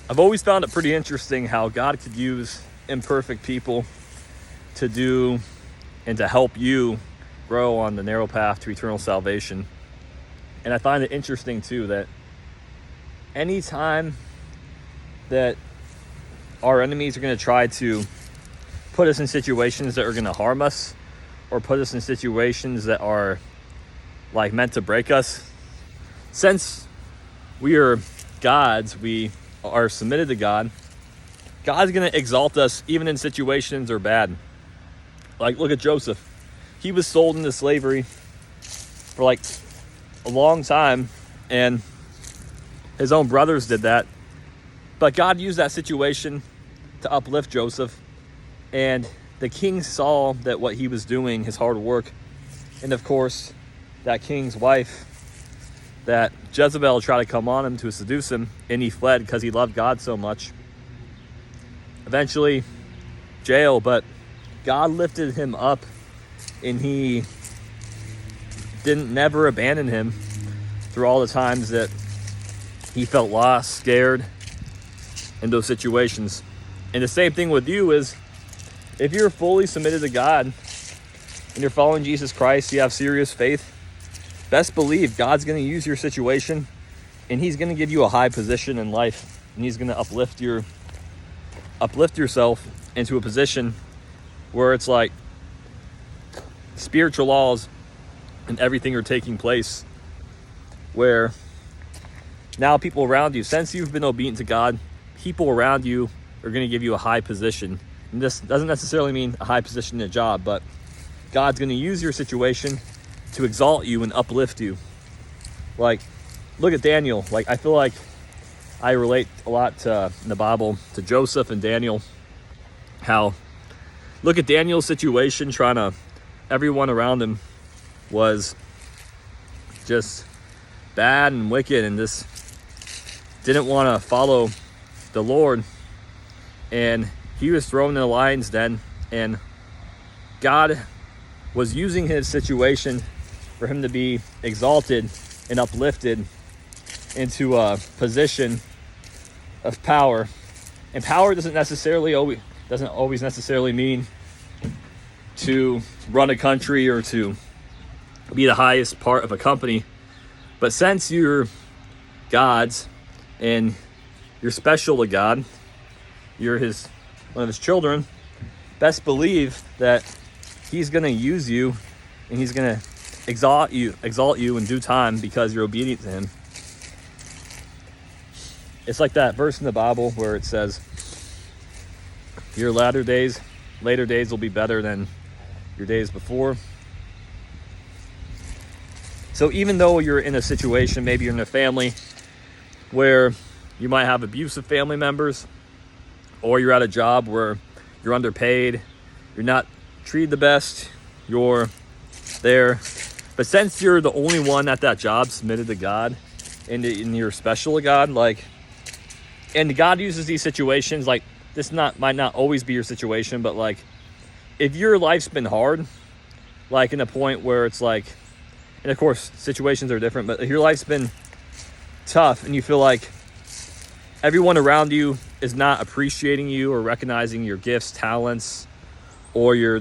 I've always found it pretty interesting how God could use imperfect people to do and to help you grow on the narrow path to eternal salvation. And I find it interesting too that anytime that our enemies are going to try to put us in situations that are going to harm us, or put us in situations that are like meant to break us, since we are God's, we are submitted to God, God's going to exalt us even in situations that are bad. Like, look at Joseph. He was sold into slavery for like a long time, and his own brothers did that. But God used that situation to uplift Joseph, and the king saw that what he was doing, his hard work, and of course, that king's wife, that Jezebel tried to come on him to seduce him, and he fled because he loved God so much. Eventually, jail, but God lifted him up, and he didn't never abandon him through all the times that he felt lost, scared in those situations. And the same thing with you is, if you're fully submitted to God and you're following Jesus Christ, you have serious faith, best believe God's going to use your situation, and he's going to give you a high position in life, and he's going to uplift yourself into a position where it's like spiritual laws and everything are taking place, where now people around you, since you've been obedient to God, people around you are going to give you a high position. And this doesn't necessarily mean a high position in a job, but God's going to use your situation to exalt you and uplift you. Like, look at Daniel. Like, I feel like I relate a lot to, in the Bible, to Joseph and Daniel. How, look at Daniel's situation, everyone around him was just bad and wicked and just didn't want to follow the Lord. And he was thrown in the lion's den, and God was using his situation for him to be exalted and uplifted into a position of power. And power doesn't always necessarily mean to run a country or to be the highest part of a company. But since you're God's and you're special to God, you're one of his children, best believe that he's going to use you, and he's going to exalt you in due time because you're obedient to him. It's like that verse in the Bible where it says, your later days will be better than your days before. So even though you're in a situation, maybe you're in a family where you might have abusive family members, or you're at a job where you're underpaid, you're not treated the best, you're there. But since you're the only one at that job submitted to God, and you're special to God, and God uses these situations, like this might not always be your situation, but like if your life's been hard, like in a point where it's like, and of course situations are different, but if your life's been tough and you feel like everyone around you is not appreciating you or recognizing your gifts, talents, or you're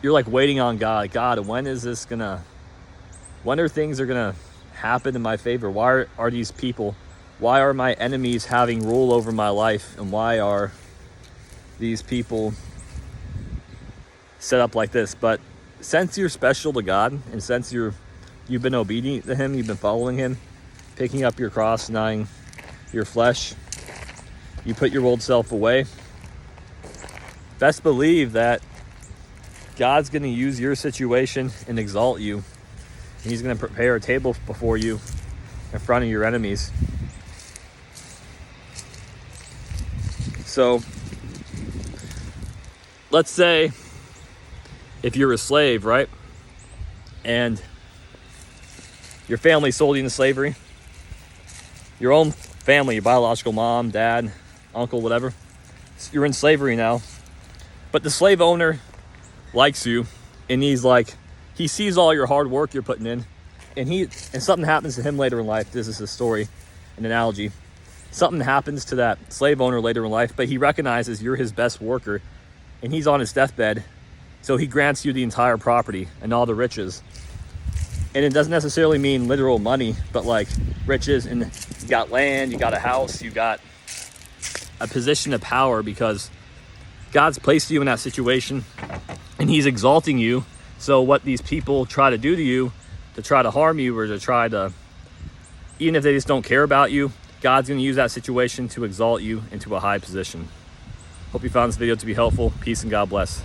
like waiting on God. God, when are things gonna happen in my favor? Why are these people, why are my enemies having rule over my life? And why are these people set up like this? But since you're special to God, and since you've been obedient to him, you've been following him, picking up your cross, denying your flesh, you put your old self away, best believe that God's going to use your situation and exalt you. And he's going to prepare a table before you in front of your enemies. So let's say if you're a slave, right? And your family sold you into slavery. Your own family, your biological mom, dad, uncle, whatever. You're in slavery now. But the slave owner likes you, and he sees all your hard work you're putting in, and something happens to him later in life. This is a story, an analogy. something happens to that slave owner later in life, but he recognizes you're his best worker and he's on his deathbed. So he grants you the entire property and all the riches. And it doesn't necessarily mean literal money, but like riches, and you got land, you got a house, you got a position of power, because God's placed you in that situation and he's exalting you. So what these people try to do to you, to try to harm you, or to try to, even if they just don't care about you, God's going to use that situation to exalt you into a high position. Hope you found this video to be helpful. Peace and God bless.